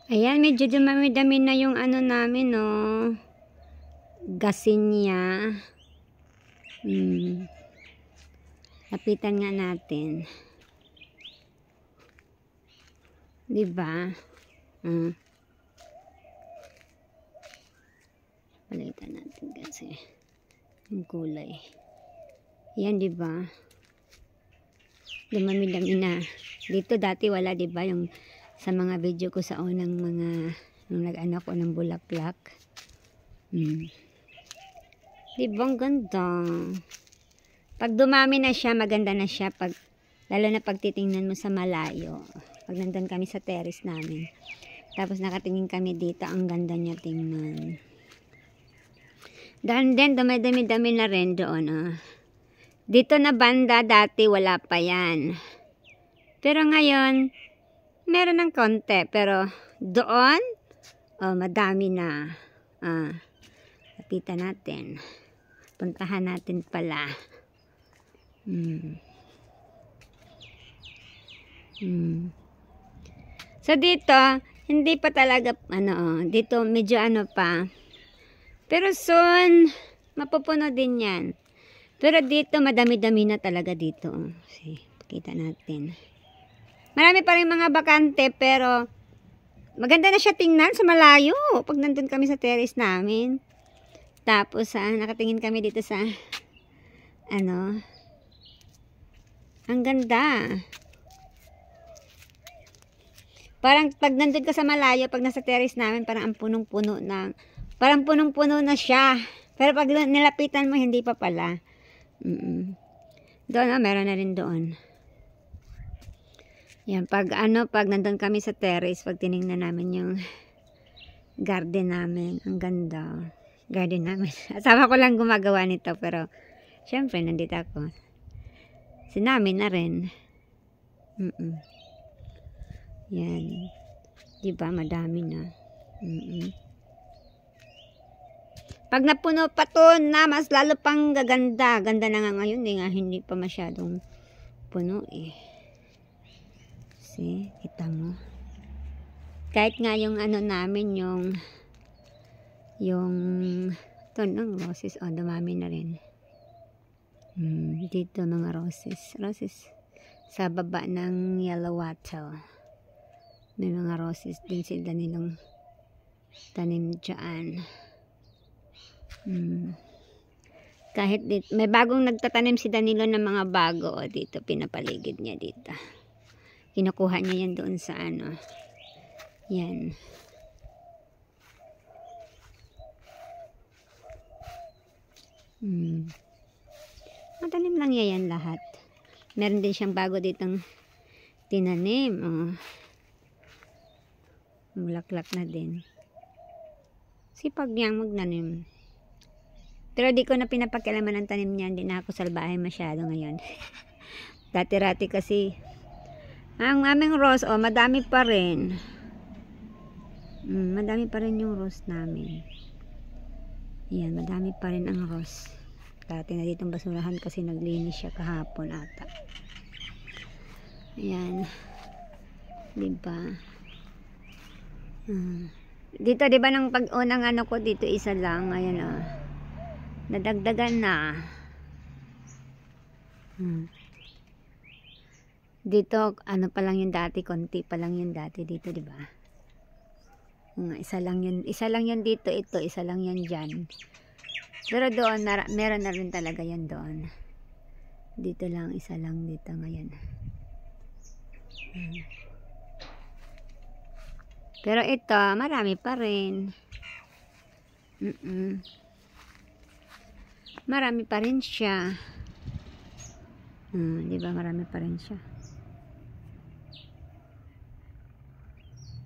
Ayan, medyo dumami-dami na yung ano namin, no. Gasinya. Lapitan nga natin. Diba? Palitan natin kasi yung kulay. Yan, diba? Dumami-dami na. Dito dati wala, diba? Yung sa mga video ko sa unang mga nung nag-anak ko ng bulaklak. Diba ang ganda? Pag dumami na siya, maganda na siya. Lalo na pag titingnan mo sa malayo. Pag nandun kami sa terrace namin. Tapos nakatingin kami dito, ang ganda niya tingnan. Dan din, dami-dami na rin doon. Dito na banda, dati wala pa yan. Pero ngayon, meron ng konti. Pero doon, madami na. Lapitan natin. Puntahan natin pala. So dito, hindi pa talaga, dito medyo pa. Pero soon, mapupuno din yan. Pero dito, madami-dami na talaga dito. Kita natin. Marami pa rin mga bakante, pero maganda na siya tingnan sa malayo. Pag nandun kami sa terrace namin. Tapos, nakatingin kami dito sa, ang ganda. Parang pag nandun ka sa malayo, pag nasa terrace namin, parang ang punong-puno na. Parang punong-puno na siya. Pero pag nilapitan mo, hindi pa pala. Doon, meron na rin doon. Yan, pag nandun kami sa terrace, pag tinignan namin yung garden namin, ang ganda. Garden namin. Asawa ko lang gumagawa nito, pero syempre, nandito ako. Sinamin na rin. Yan. Diba, madami na. Pag napuno pa to na, mas lalo pang gaganda. Ganda na nga ngayon, hindi pa masyadong puno See, kita mo. Kahit nga yung namin, yung ng roses, dumami na rin. Dito mga roses. Roses sa baba ng yellow wattle. May mga roses din sila nilang tanim dyan. Kahit dito, may bagong nagtatanim si Danilo ng mga bago. Dito, pinapaligid niya dito. Kinukuha niya yan doon sa Yan. Matanim lang yan lahat. Meron din siyang bago ditong tinanim. Bulaklak na din. Sipag niyang magnanim. Pero di ko na pinapakialaman ang tanim niya. Hindi na ako salbahe masyado ngayon. Dati-rati kasi ang aming rose, madami pa rin. Madami pa rin yung rose namin. Yan, madami pa rin ang rose. Dati na ditong basurahan kasi naglinis siya kahapon ata. Ayan. Diba? Dito, diba nang pag-unang ko dito, isa lang. Ayan nadagdagan na. Dito, pa lang yung dati, konti pa lang yung dati dito, diba? Isa lang yun dito, ito, isa lang yan dyan. Pero doon, meron na rin talaga yan doon. Dito lang, isa lang dito ngayon. Pero ito, marami pa rin. Marami pa rin siya. Diba, marami pa rin siya.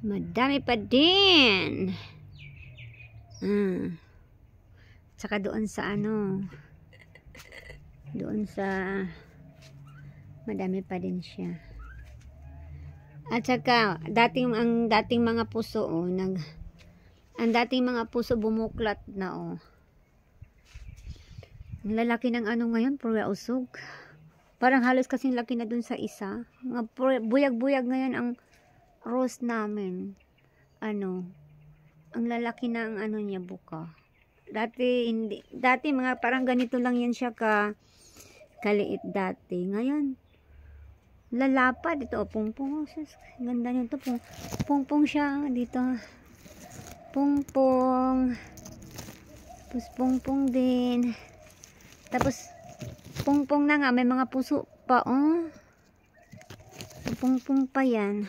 Madami pa din. Saka doon sa doon sa madami pa din siya. At saka ang dating mga puso ang dating mga puso bumuklat na Ang lalaki ng ngayon, pura usog. Parang halos kasing laki na dun sa isa. Mga buyag-buyag ngayon ang rose namin. ano, ang lalaki ng ano niya buka. Dati hindi, dati mga parang ganito lang yan siya kaliit dati. Ngayon lalapad ito, pungpong. Oh, sus, ganda nito, pungpong siya dito. Pungpong. Tapos pungpong din. Tapos pungpong na nga, may mga puso pa, oh. Pungpong pa yan.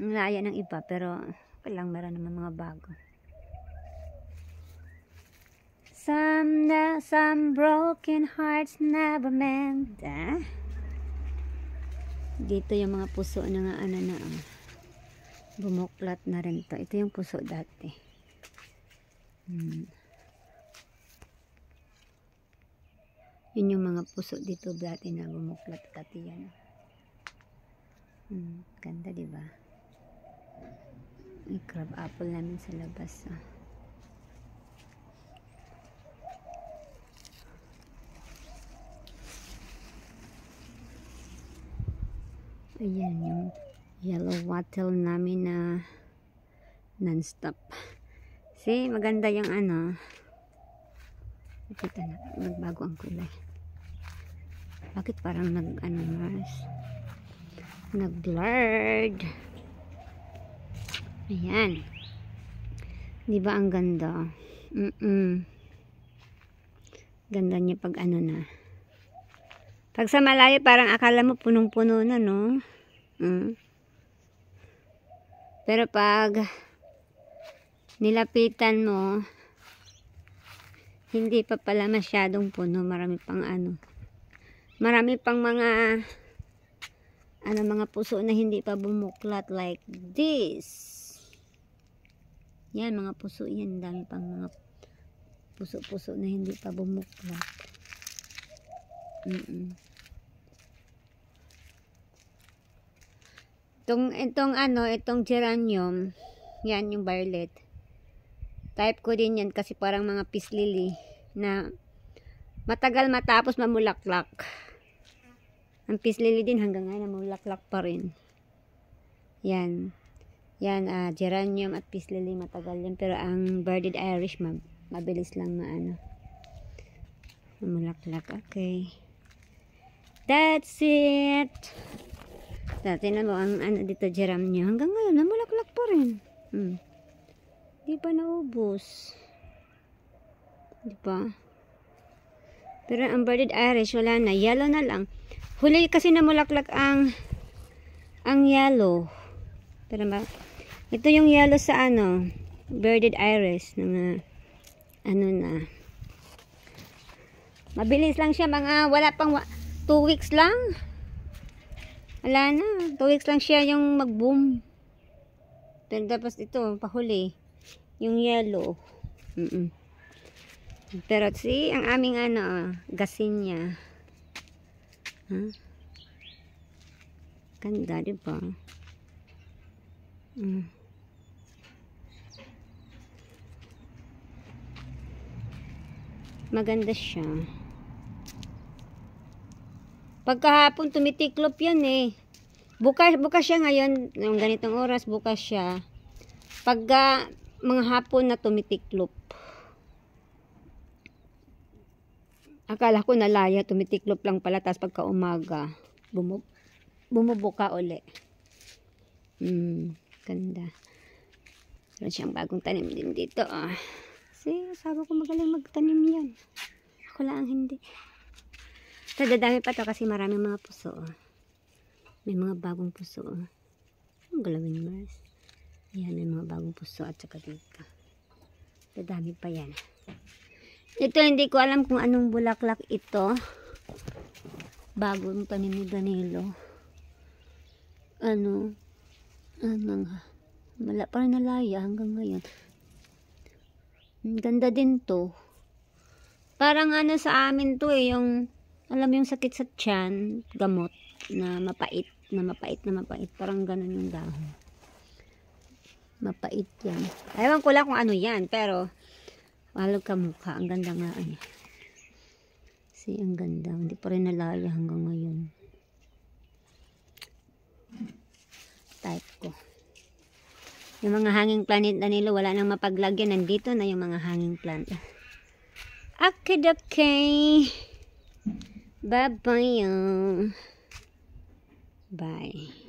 Ang laya ng iba, pero walang meron naman mga bago. Some broken hearts never mend. Dito yung mga puso na nga ano na bumuklat na rin to. Ito yung puso dati. Yun yung mga puso dito dati na bumuklat dati yan. Ganda, diba? May crab apple namin sa labas. Ayan yung yellow wattle namin na non-stop. See, maganda yung ano. Kita na, nagbago ang kulay. Bakit parang nag-blurred? Ayan. Diba ang ganda? Ganda niya pag ano na. Pag sa malayo, parang akala mo punong-puno na, no? Pero pag nilapitan mo, hindi pa pala masyadong puno. Marami pang ano. Marami pang mga mga puso na hindi pa bumuklat like this. Yan, mga puso yan. Dami pang mga puso-puso na hindi pa bumuklat. Itong geranium, yan yung violet. Type ko din yan kasi parang mga peace lily na matagal matapos mamulaklak. Ang peace lily din hanggang ngayon mamulaklak pa rin. Yan. Yan, geranium at peace lily matagal yan. Pero ang bearded iris mabilis lang mamulaklak. Okay. That's it. Dati na mo ang dito geranium hanggang ngayon namulaklak pa rin. Di pa naubos. Di ba? Pero ang bearded iris wala na, yellow na lang. Huli kasi namulaklak ang yellow. Pero ito yung yellow sa bearded iris na na. Mabilis lang siya, mga wala pang 2 weeks lang. Wala na, 2 weeks lang siya yung mag-boom. Pero tapos ito, pahuli. Yung yellow. Pero see, ang aming gasin niya. Ganda, diba? Maganda siya. Pagkahapon tumitiklop yan bukas siya ngayon, yung ganitong oras bukas siya. Pagka mga hapon na tumitiklop. Akala ko nalaya, tumitiklop lang pala, tapos pagka umaga bumubuka uli. Ganda. Meron siyang bagong tanim din dito. Kasi sabi ko magaling magtanim yan. Ako lang hindi. Dadami pa to kasi maraming mga puso. May mga bagong puso. Ang galawin mas. Yan, may mga bagong puso at saka dito. Dadami pa yan. Ito hindi ko alam kung anong bulaklak ito. Bagong tanim ni Danilo. Wala pa rin nalaya hanggang ngayon. Ang ganda din to. Parang sa amin to yung alam mo yung sakit sa tiyan, gamot na mapait. Parang ganun yung dahon. Mapait yan. Ewan ko lang kung ano yan, pero walog ka mukha. Ang ganda nga. See, ang ganda. Hindi pa rin nalaya hanggang ngayon. Type ko. Yung mga hanging plant na nila, wala nang mapaglagyan. Nandito na yung mga hanging plant. Okay. Bye-bye. Bye.